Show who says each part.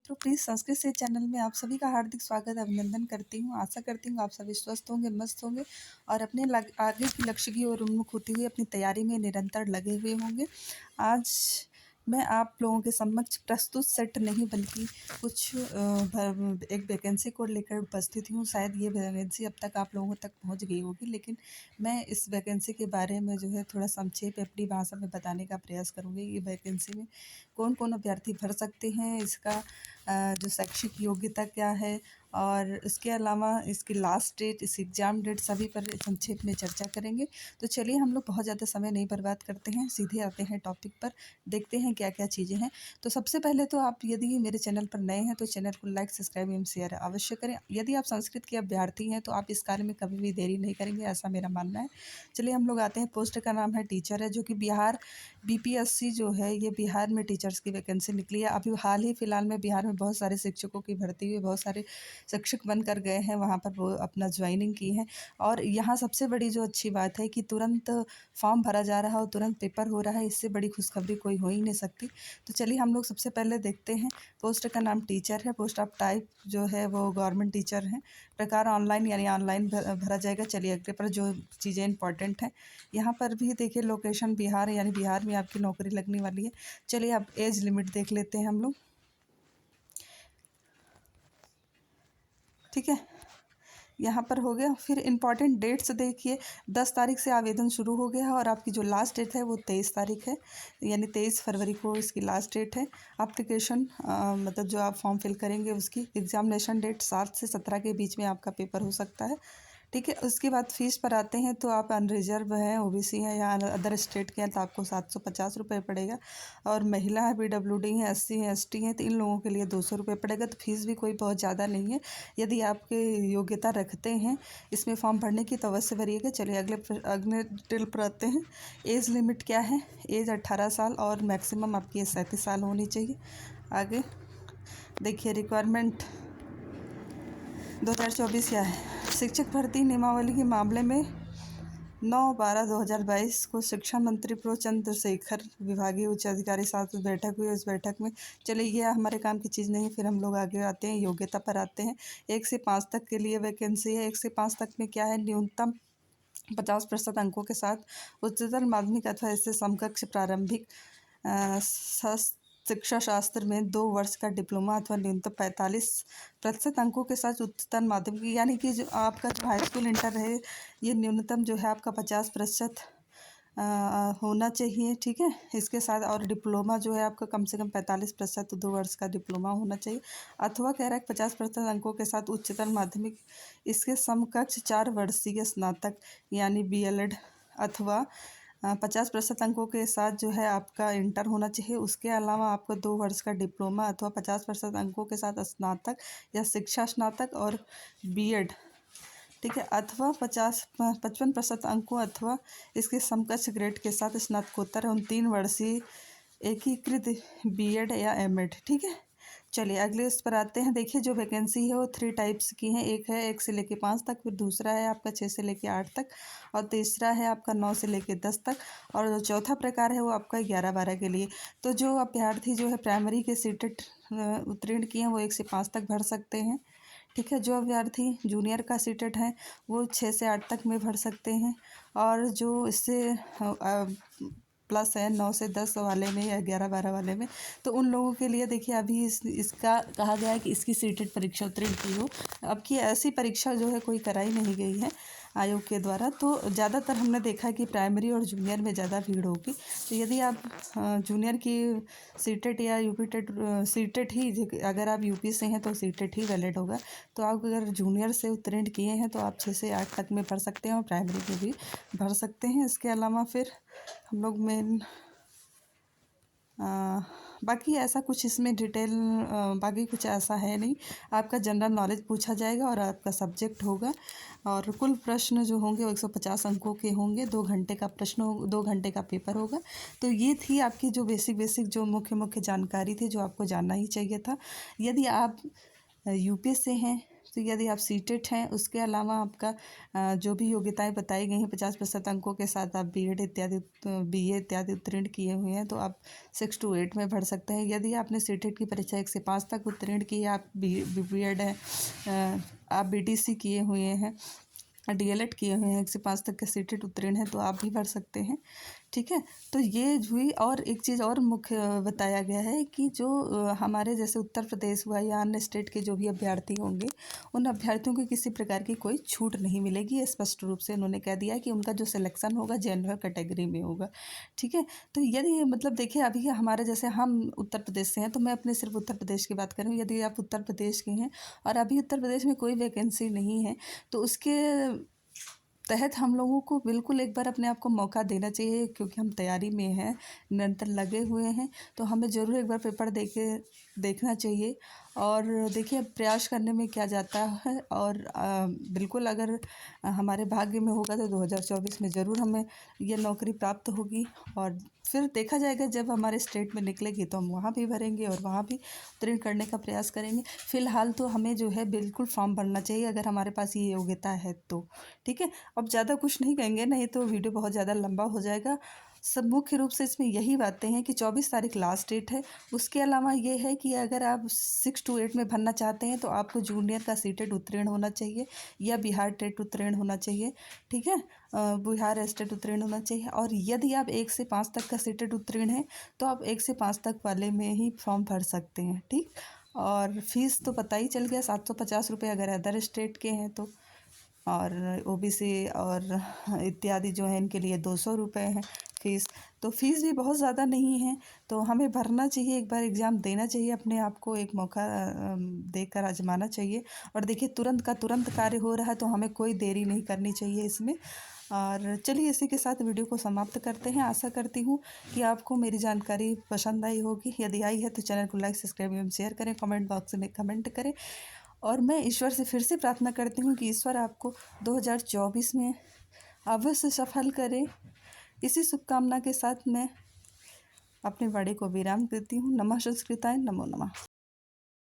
Speaker 1: तो प्लीज़ संस्कृत से चैनल में आप सभी का हार्दिक स्वागत अभिनंदन करती हूँ। आशा करती हूँ आप सभी स्वस्थ होंगे, मस्त होंगे और अपने आगे की लक्ष्य की ओर उन्मुख होते हुए अपनी तैयारी में निरंतर लगे हुए होंगे। आज मैं आप लोगों के समक्ष प्रस्तुत सेट नहीं बल्कि कुछ एक वैकेंसी को लेकर उपस्थित हूँ। शायद ये वैकेंसी अब तक आप लोगों तक पहुँच गई होगी, लेकिन मैं इस वैकेंसी के बारे में जो है थोड़ा संक्षेप अपनी भाषा में बताने का प्रयास करूँगी। ये वैकेंसी में कौन कौन अभ्यर्थी भर सकते हैं, इसका जो शैक्षिक योग्यता क्या है और इसके अलावा इसकी लास्ट डेट, इस एग्ज़ाम डेट सभी पर संक्षेप में चर्चा करेंगे। तो चलिए हम लोग बहुत ज़्यादा समय नहीं बर्बाद करते हैं, सीधे आते हैं टॉपिक पर, देखते हैं क्या क्या चीज़ें हैं। तो सबसे पहले तो आप यदि मेरे चैनल पर नए हैं तो चैनल को लाइक, सब्सक्राइब एवं शेयर अवश्य करें। यदि आप संस्कृत के अभ्यर्थी हैं तो आप इस कार्य में कभी भी देरी नहीं करेंगे, ऐसा मेरा मानना है। चलिए हम लोग आते हैं। पोस्ट का नाम है टीचर है, जो कि बिहार बीपीएससी जो है ये बिहार में टीचर्स की वैकेंसी निकली है। अभी हाल ही फिलहाल में बिहार में बहुत सारे शिक्षकों की भर्ती हुई, बहुत सारे शिक्षक बनकर गए हैं, वहाँ पर वो अपना ज्वाइनिंग की है। और यहाँ सबसे बड़ी जो अच्छी बात है कि तुरंत फॉर्म भरा जा रहा है और तुरंत पेपर हो रहा है, इससे बड़ी खुशखबरी कोई हो ही नहीं सकती। तो चलिए हम लोग सबसे पहले देखते हैं। पोस्ट का नाम टीचर है, पोस्ट ऑफ टाइप जो है वो गवर्नमेंट टीचर है, प्रकार ऑनलाइन यानी ऑनलाइन भरा जाएगा। चलिए अगले पर जो चीज़ें इंपॉर्टेंट हैं, यहाँ पर भी देखिए लोकेशन बिहार यानी बिहार में आपकी नौकरी लगने वाली है। चलिए अब एज लिमिट देख लेते हैं हम लोग, ठीक है। यहाँ पर हो गया। फिर इम्पॉर्टेंट डेट्स देखिए, 10 तारीख से आवेदन शुरू हो गया है और आपकी जो लास्ट डेट है वो 23 तारीख है, यानी 23 फरवरी को इसकी लास्ट डेट है। एप्लीकेशन मतलब जो आप फॉर्म फिल करेंगे उसकी एग्जामिनेशन डेट 7 से 17 के बीच में आपका पेपर हो सकता है, ठीक है। उसके बाद फ़ीस पर आते हैं तो आप अनरिजर्व हैं, ओबीसी हैं या अदर स्टेट के हैं तो आपको 750 रुपये पड़ेगा। और महिला है, पीडब्ल्यूडी हैं, एससी हैं, एसटी हैं, तो इन लोगों के लिए 200 रुपये पड़ेगा। तो फीस भी कोई बहुत ज़्यादा नहीं है। यदि आपके योग्यता रखते हैं इसमें फॉर्म भरने की तो अवश्य भरिएगा। चलिए अगले डिटेल पर आते हैं। एज लिमिट क्या है? एज 18 साल और मैक्सिमम आपकी एज 37 साल होनी चाहिए। आगे देखिए रिक्वायरमेंट 2024 क्या है। शिक्षक भर्ती नियमावली के मामले में 9/12/2022 को शिक्षा मंत्री प्रो चंद्रशेखर विभागीय उच्च अधिकारी साथ बैठक हुई। उस बैठक में चलिए ये हमारे काम की चीज़ नहीं, फिर हम लोग आगे आते हैं, योग्यता पर आते हैं। 1 से 5 तक के लिए वैकेंसी है। 1 से 5 तक में क्या है, न्यूनतम 50% अंकों के साथ उच्चतर माध्यमिक अथवा इससे समकक्ष प्रारंभिक शिक्षा शास्त्र में 2 वर्ष का डिप्लोमा अथवा न्यूनतम 45% अंकों के साथ उच्चतर माध्यमिक, यानी कि जो आपका जो हाई स्कूल इंटर है ये न्यूनतम जो है आपका 50% होना चाहिए, ठीक है। इसके साथ और डिप्लोमा जो है आपका कम से कम 45%, 2 वर्ष का डिप्लोमा होना चाहिए। अथवा कह रहा है 50% अंकों के साथ उच्चतर माध्यमिक, इसके समकक्ष 4 वर्षीय स्नातक यानी बीएलएड अथवा 50% अंकों के साथ जो है आपका इंटर होना चाहिए। उसके अलावा आपको 2 वर्ष का डिप्लोमा अथवा 50% अंकों के साथ स्नातक या शिक्षा स्नातक और बीएड, ठीक है, अथवा 55% अंकों अथवा इसके समकक्ष ग्रेड के साथ स्नातकोत्तर एवं 3 वर्षीय एकीकृत बीएड या एमएड, ठीक है। चलिए अगले उस पर आते हैं। देखिए जो वैकेंसी है वो 3 टाइप्स की हैं। एक है 1 से लेके 5 तक, फिर दूसरा है आपका 6 से लेके 8 तक और तीसरा है आपका 9 से लेके 10 तक और जो चौथा प्रकार है वो आपका 11-12 के लिए। तो जो अभ्यर्थी जो है प्राइमरी के सीटेट उत्तीर्ण किए हैं वो 1 से 5 तक भर सकते हैं, ठीक है। जो अभ्यर्थी जूनियर का सीटेट हैं वो 6 से 8 तक में भर सकते हैं और जो इससे प्लस है 9 से 10 वाले में या 11-12 वाले में, तो उन लोगों के लिए देखिए अभी इसका कहा गया है कि इसकी सीटेट परीक्षा उत्तीर्ण की हो। अब की ऐसी परीक्षा जो है कोई कराई नहीं गई है आयोग के द्वारा, तो ज़्यादातर हमने देखा है कि प्राइमरी और जूनियर में ज़्यादा भीड़ होगी। तो यदि आप जूनियर की सीटेट या यूपी टेट सीटेट ही, अगर आप यूपी से हैं तो सीटेट ही वैलिड होगा। तो आप अगर जूनियर से उत्तीर्ण किए हैं तो आप 6 से 8 तक में भर सकते हैं और प्राइमरी में भी भर सकते हैं। इसके अलावा फिर हम लोग मेन बाकी ऐसा कुछ इसमें डिटेल बाकी कुछ ऐसा है नहीं। आपका जनरल नॉलेज पूछा जाएगा और आपका सब्जेक्ट होगा और कुल प्रश्न जो होंगे वो 150 अंकों के होंगे। 2 घंटे का प्रश्न हो, 2 घंटे का पेपर होगा। तो ये थी आपकी जो बेसिक जो मुख्य जानकारी थी जो आपको जानना ही चाहिए था। यदि आप यूपी से हैं तो यदि आप सीटेट हैं, उसके अलावा आपका जो भी योग्यताएं बताई गई हैं 50% अंकों के साथ आप बीएड इत्यादि बीए इत्यादि उत्तीर्ण किए हुए हैं तो आप 6 to 8 में भर सकते हैं। यदि आपने सीटेट की परीक्षा 1 से 5 तक उत्तीर्ण की है, आप बीएड है, आप बीटीसी किए हुए हैं, डीएलएड किए हुए हैं, 1 से 5 तक के सीटेट उत्तीर्ण हैं तो आप भी भर सकते हैं। ठीक है, तो ये हुई। और एक चीज़ और मुख्य बताया गया है कि जो हमारे जैसे उत्तर प्रदेश हुआ या अन्य स्टेट के जो भी अभ्यर्थी होंगे, उन अभ्यर्थियों को किसी प्रकार की कोई छूट नहीं मिलेगी। ये स्पष्ट रूप से उन्होंने कह दिया है कि उनका जो सिलेक्शन होगा जनरल कैटेगरी में होगा। ठीक है, तो यदि मतलब देखिए अभी हमारे जैसे हम उत्तर प्रदेश से हैं तो मैं अपने सिर्फ उत्तर प्रदेश की बात करूँ। यदि आप उत्तर प्रदेश के हैं और अभी उत्तर प्रदेश में कोई वैकेंसी नहीं है तो उसके तहत हम लोगों को बिल्कुल एक बार अपने आप को मौका देना चाहिए, क्योंकि हम तैयारी में हैं, निरंतर लगे हुए हैं, तो हमें ज़रूर एक बार पेपर देखना चाहिए। और देखिए प्रयास करने में क्या जाता है। और बिल्कुल अगर हमारे भाग्य में होगा तो 2024 में ज़रूर हमें ये नौकरी प्राप्त होगी। और फिर देखा जाएगा जब हमारे स्टेट में निकलेगी तो हम वहाँ भी भरेंगे और वहाँ भी उत्तीर्ण करने का प्रयास करेंगे। फ़िलहाल तो हमें जो है बिल्कुल फॉर्म भरना चाहिए अगर हमारे पास ये योग्यता है तो। ठीक है, अब ज़्यादा कुछ नहीं कहेंगे, नहीं तो वीडियो बहुत ज़्यादा लंबा हो जाएगा। सब मुख्य रूप से इसमें यही बातें हैं कि 24 तारीख लास्ट डेट है। उसके अलावा ये है कि अगर आप 6 to 8 में भरना चाहते हैं तो आपको जूनियर का सीटेट उत्तीर्ण होना चाहिए या बिहार टेट उत्तीर्ण होना चाहिए। ठीक है, बिहार स्टेट उत्तीर्ण होना चाहिए। और यदि आप 1 से 5 तक का सीटेट उत्तीर्ण है तो आप 1 से 5 तक वाले में ही फॉर्म भर सकते हैं। ठीक, और फीस तो पता ही चल गया, 750 रुपये अगर अदर स्टेट के हैं तो। और ओबीसी और इत्यादि जो है इनके लिए 200 रुपये है फ़ीस। तो फ़ीस भी बहुत ज़्यादा नहीं है, तो हमें भरना चाहिए, एक बार एग्ज़ाम देना चाहिए, अपने आप को एक मौका देकर आजमाना चाहिए। और देखिए तुरंत का तुरंत कार्य हो रहा है तो हमें कोई देरी नहीं करनी चाहिए इसमें। और चलिए इसी के साथ वीडियो को समाप्त करते हैं। आशा करती हूँ कि आपको मेरी जानकारी पसंद आई होगी। यदि आई है तो चैनल को लाइक, सब्सक्राइब एवं शेयर करें, कमेंट बॉक्स में कमेंट करें। और मैं ईश्वर से फिर से प्रार्थना करती हूँ कि ईश्वर आपको 2024 में अवश्य सफल करे। इसी शुभकामना के साथ मैं अपने वाणी को विराम देती हूँ। नमः संस्कृताय, नमो नमः।